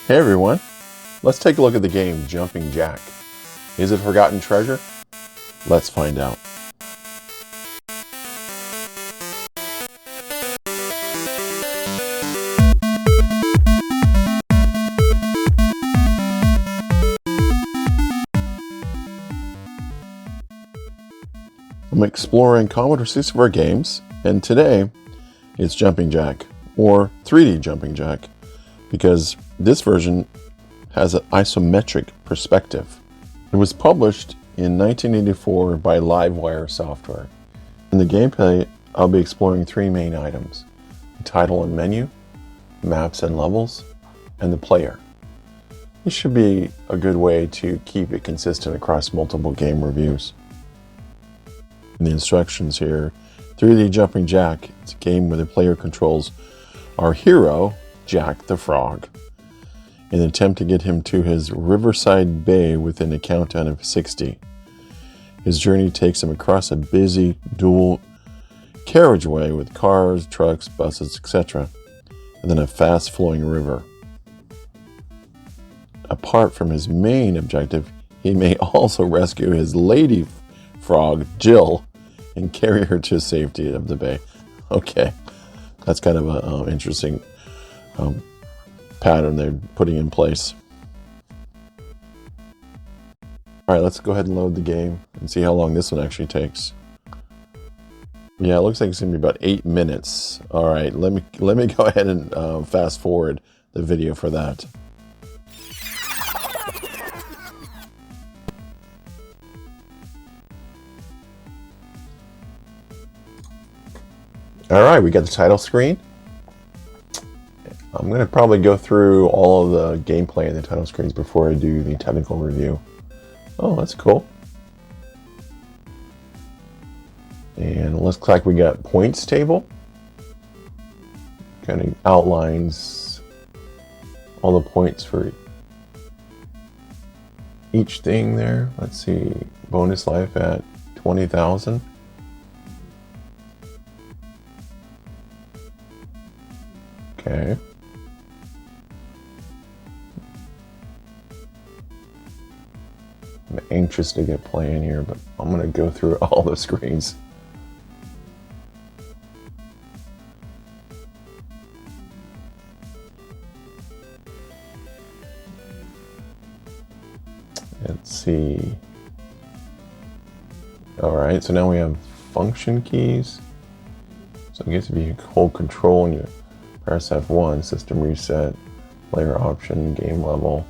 Hey everyone, let's take a look at the game Jumping Jack. Is it forgotten treasure? Let's find out. I'm exploring Commodore 64 games, and today it's Jumping Jack, or 3D Jumping Jack, because this version has an isometric perspective. It was published in 1984 by Livewire Software. In the gameplay, I'll be exploring three main items: the title and menu, maps and levels, and the player. This should be a good way to keep it consistent across multiple game reviews. In the instructions here, 3D Jumping Jack, it's a game where the player controls our hero, Jack the Frog, in an attempt to get him to his riverside bay within a countdown of 60. His journey takes him across a busy dual carriageway with cars, trucks, buses, etc., and then a fast-flowing river. Apart from his main objective, he may also rescue his lady frog, Jill, and carry her to safety of the bay. Okay, that's kind of an interesting pattern they're putting in place. All right, let's go ahead and load the game and see how long this one actually takes. Yeah, it looks like it's gonna be about 8 minutes. All right, let me go ahead and fast forward the video for that. All right, we got the title screen. I'm going to probably go through all of the gameplay and the title screens before I do the technical review. Oh, that's cool. And it looks like we got points table. Kind of outlines all the points for each thing there. Let's see, bonus life at 20,000. Okay. I'm anxious to get playing here, but I'm going to go through all the screens. Let's see. All right, so now we have function keys. So I guess if you hold control and you press F1, system reset, player option, game level.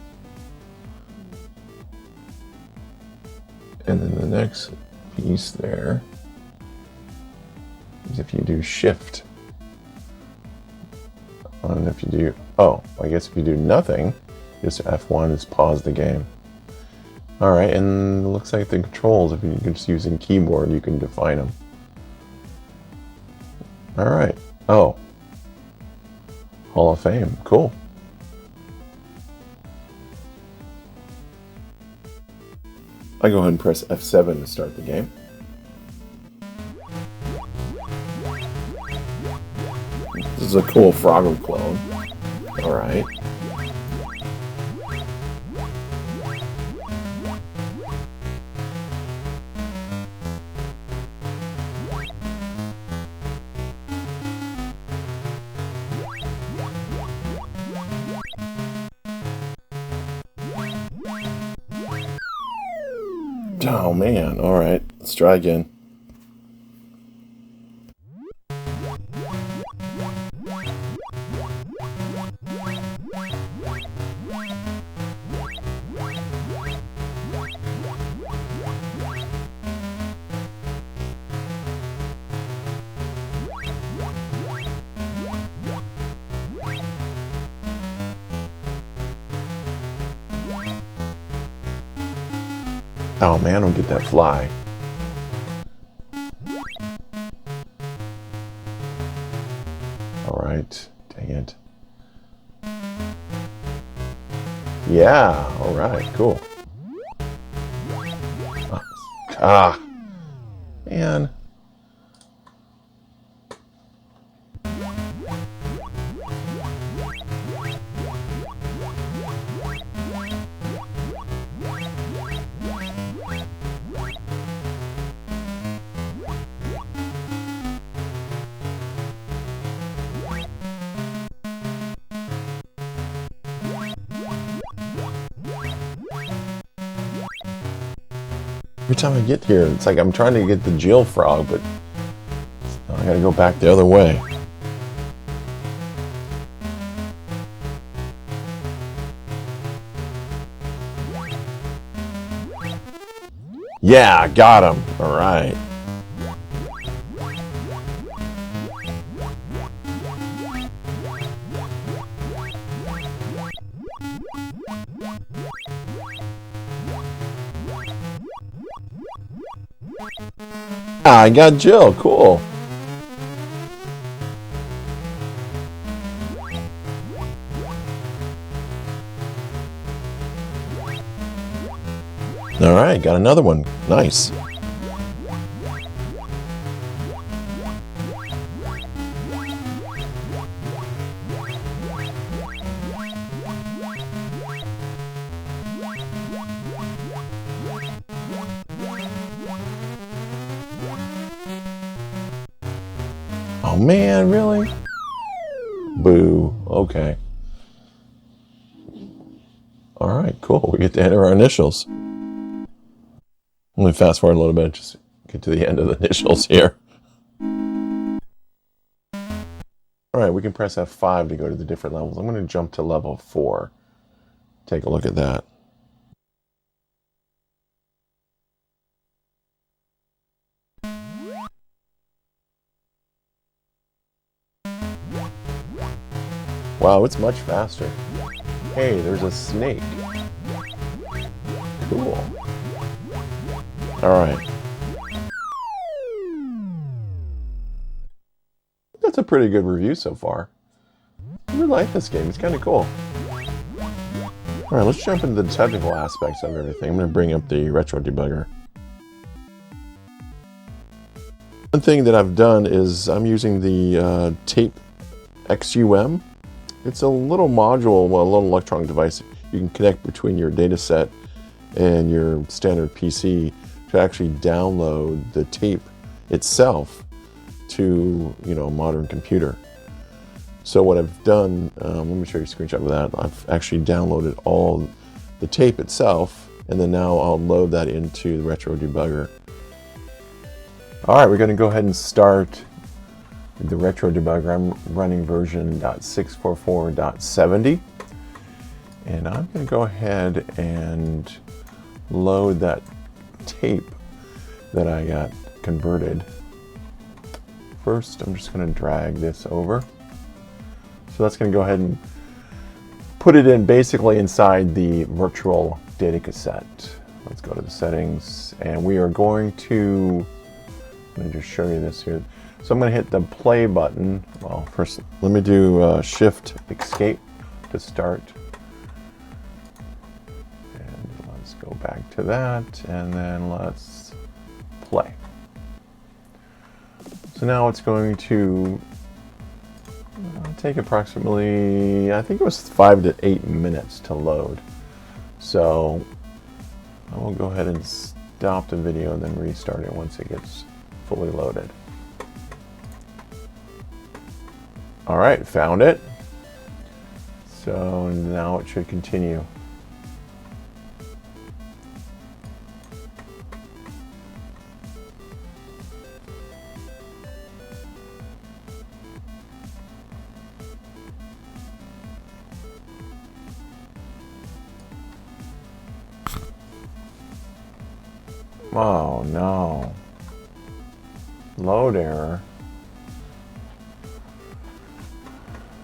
And then the next piece there is if you do shift. And if you do, I guess if you do nothing, just F1 is pause the game. All right, and it looks like the controls, if you're just using keyboard, you can define them. All right, Hall of Fame, cool. I go ahead and press F7 to start the game. This is a cool Froggle clone. Alright. Oh man, alright, let's try again. Oh man, I don't get that fly. Alright, dang it. Yeah, alright, cool. Man. Every time I get here, it's like I'm trying to get the Jill frog, but I gotta go back the other way. Yeah, got him. All right. Ah, I got Jill. Cool. All right, got another one. Nice. Oh man, really? Boo. Okay. All right, cool. We get to enter our initials. Let me fast forward a little bit, just get to the end of the initials here. All right, we can press F5 to go to the different levels. I'm going to jump to level 4. Take a look at that. Wow, it's much faster. Hey, there's a snake. Cool. Alright. That's a pretty good review so far. I really like this game. It's kind of cool. Alright, let's jump into the technical aspects of everything. I'm going to bring up the retro debugger. One thing that I've done is I'm using the TapeXUM. It's a little module, well, a little electronic device you can connect between your data set and your standard PC to actually download the tape itself to, a modern computer. So what I've done, let me show you a screenshot of that. I've actually downloaded all the tape itself, and then now I'll load that into the retro debugger. All right, we're going to go ahead and start the retro debugger. I'm running version .644.70, and I'm going to go ahead and load that tape that I got converted. First, I'm just going to drag this over. So that's going to go ahead and put it in basically inside the virtual data cassette. Let's go to the settings, and we are going to, let me just show you this here. So I'm going to hit the play button. Well, first, let me do Shift Escape to start. And let's go back to that, and then let's play. So now it's going to take approximately, I think it was 5 to 8 minutes to load. So I will go ahead and stop the video and then restart it once it gets fully loaded. All right, found it. So now it should continue. Oh no. Load error.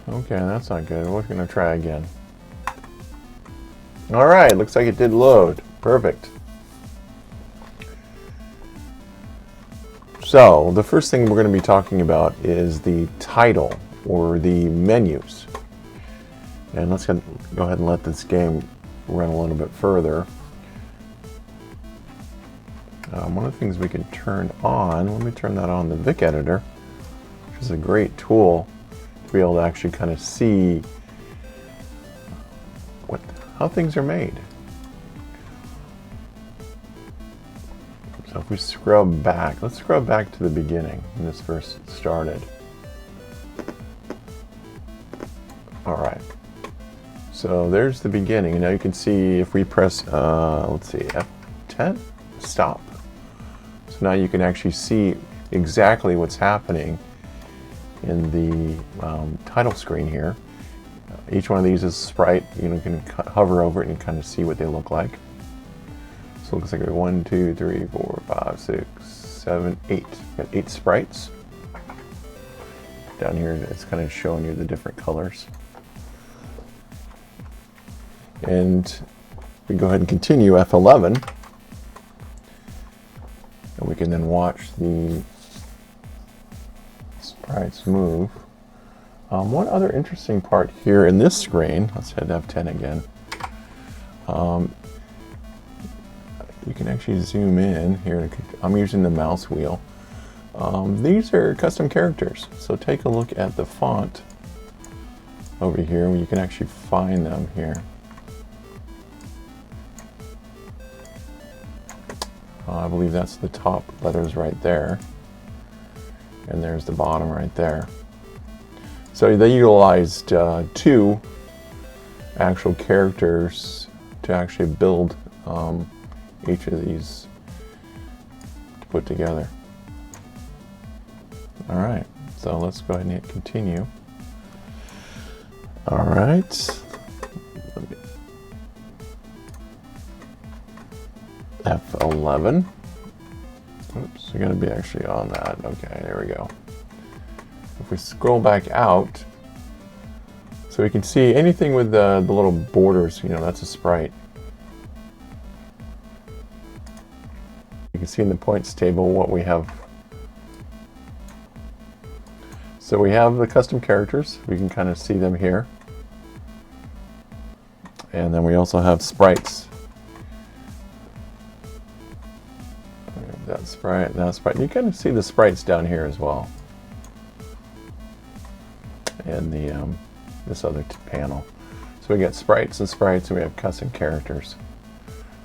Okay, that's not good. We're going to try again. All right, looks like it did load. Perfect. So the first thing we're going to be talking about is the title or the menus. And let's go ahead and let this game run a little bit further. One of the things we can turn on, let me turn that on, the Vic Editor, which is a great tool to be able to actually kind of see how things are made. So if we scrub back, let's scrub back to the beginning when this first started. All right, so there's the beginning. Now you can see if we press, let's see, F10, stop. So now you can actually see exactly what's happening in the title screen here. Each one of these is a sprite. You can hover over it and kind of see what they look like. So it looks like 1, 2, 3, 4, 5, 6, 7, 8. Got 8 sprites. Down here, it's kind of showing you the different colors. And we go ahead and continue F11. And we can then watch the sprites move. One other interesting part here in this screen, let's head to F10 again. You can actually zoom in here. I'm using the mouse wheel. These are custom characters. So take a look at the font over here where you can actually find them here. I believe that's the top letters right there. And there's the bottom right there. So they utilized 2 actual characters to actually build each of these to put together. All right, so let's go ahead and hit continue. All right. F11. Oops, we're going to be actually on that. Okay, there we go. If we scroll back out, so we can see anything with the little borders, that's a sprite. You can see in the points table what we have. So we have the custom characters. We can kind of see them here. And then we also have sprites. That sprite, that sprite. You kind of see the sprites down here as well. And the this other panel. So we got sprites and sprites, and we have custom characters.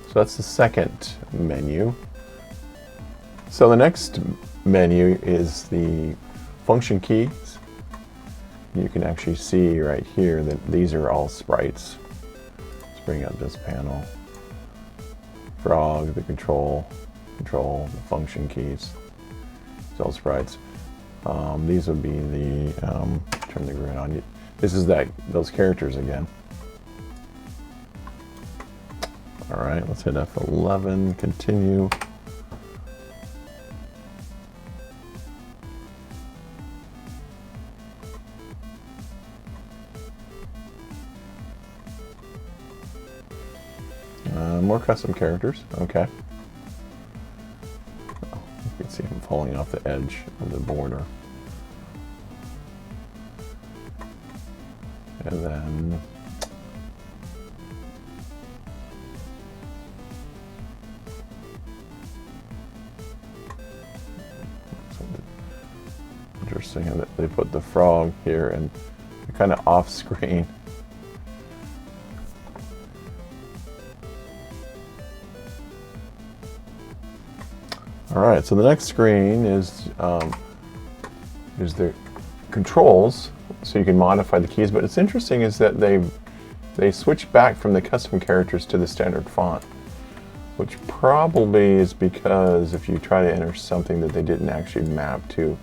So that's the second menu. So the next menu is the function keys. You can actually see right here that these are all sprites. Let's bring up this panel. Frog, the control, the function keys. It's all sprites. These would be the turn the grid on. This is those characters again. All right, let's hit F11, continue. More custom characters, okay. Oh, you can see them falling off the edge of the border. And then interesting that they put the frog here and kind of off screen. All right, so the next screen is the controls, so you can modify the keys. But it's interesting is that they switch back from the custom characters to the standard font, which probably is because if you try to enter something that they didn't actually map to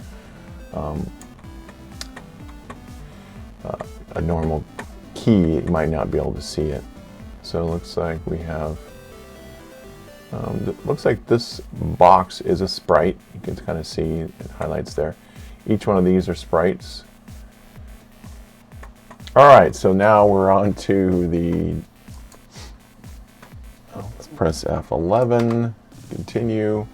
a normal key, you might not be able to see it. So it looks like we have. It looks like this box is a sprite. You can kind of see it highlights there. Each one of these are sprites. All right, so now we're on to the, let's press F11, continue.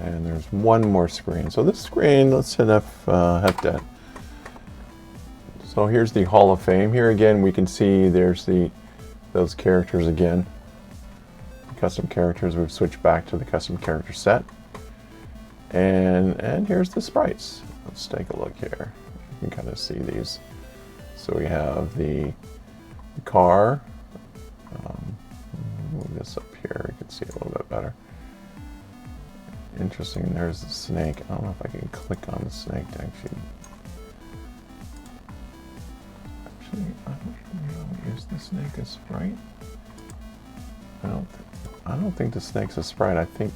And there's one more screen. So this screen, let's hit F10. So here's the Hall of Fame. Here again, we can see there's those characters again. Custom characters, we've switched back to the custom character set. And here's the sprites. Let's take a look here. You can kind of see these. So we have the car. Move this up here, you can see it a little bit better. Interesting, there's the snake. I don't know if I can click on the snake to actually. Actually, I don't know. Is the snake a sprite? I don't think the snake's a sprite. I think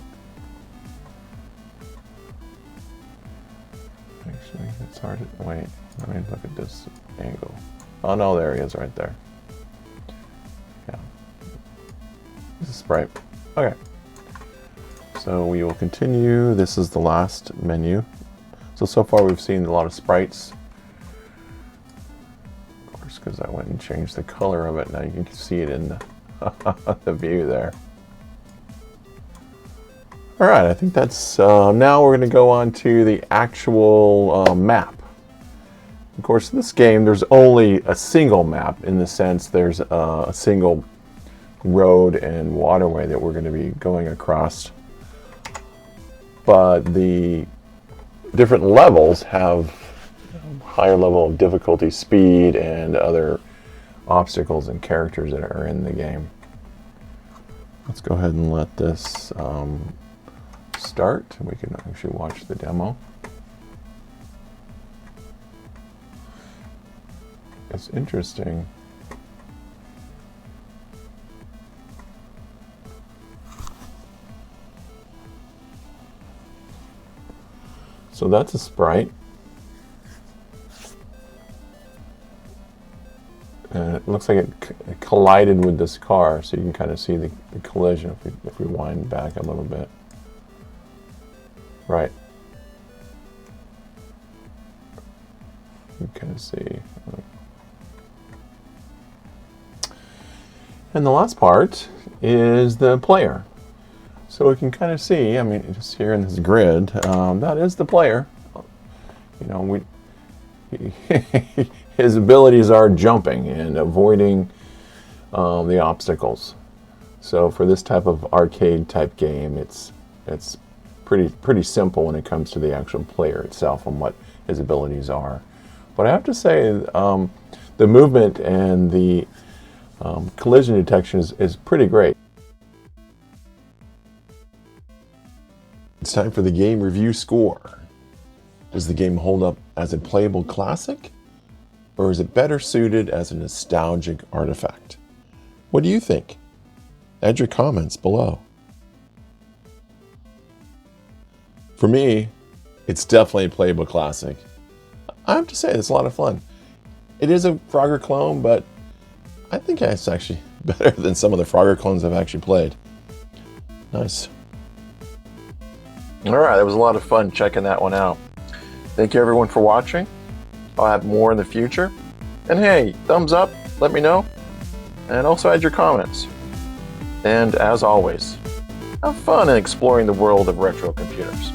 actually it's hard to wait. Let me look at this angle. Oh no, there he is right there. Yeah. This is sprite. Okay. So we will continue. This is the last menu. So far we've seen a lot of sprites. Of course, because I went and changed the color of it. Now you can see it in the view there. All right, I think that's, now we're gonna go on to the actual map. Of course, in this game, there's only a single map in the sense there's a single road and waterway that we're gonna be going across. But the different levels have higher level of difficulty, speed, and other obstacles and characters that are in the game. Let's go ahead and let this start. We can actually watch the demo. It's interesting. So that's a sprite. And it looks like it collided with this car, so you can kind of see the collision if we wind back a little bit. Right. You can kind of see. And the last part is the player. So we can kind of see, I mean, just here in this grid, that is the player. You know, his abilities are jumping and avoiding the obstacles. So for this type of arcade type game, it's pretty simple when it comes to the actual player itself and what his abilities are. But I have to say, the movement and the collision detection is pretty great. It's time for the game review score. Does the game hold up as a playable classic, or is it better suited as a nostalgic artifact? What do you think? Add your comments below. For me, it's definitely a playable classic. I have to say, it's a lot of fun. It is a Frogger clone, but I think it's actually better than some of the Frogger clones I've actually played. Nice. All right, that was a lot of fun checking that one out. Thank you everyone for watching. I'll have more in the future. And hey, thumbs up, let me know. And also add your comments. And as always, have fun in exploring the world of retro computers.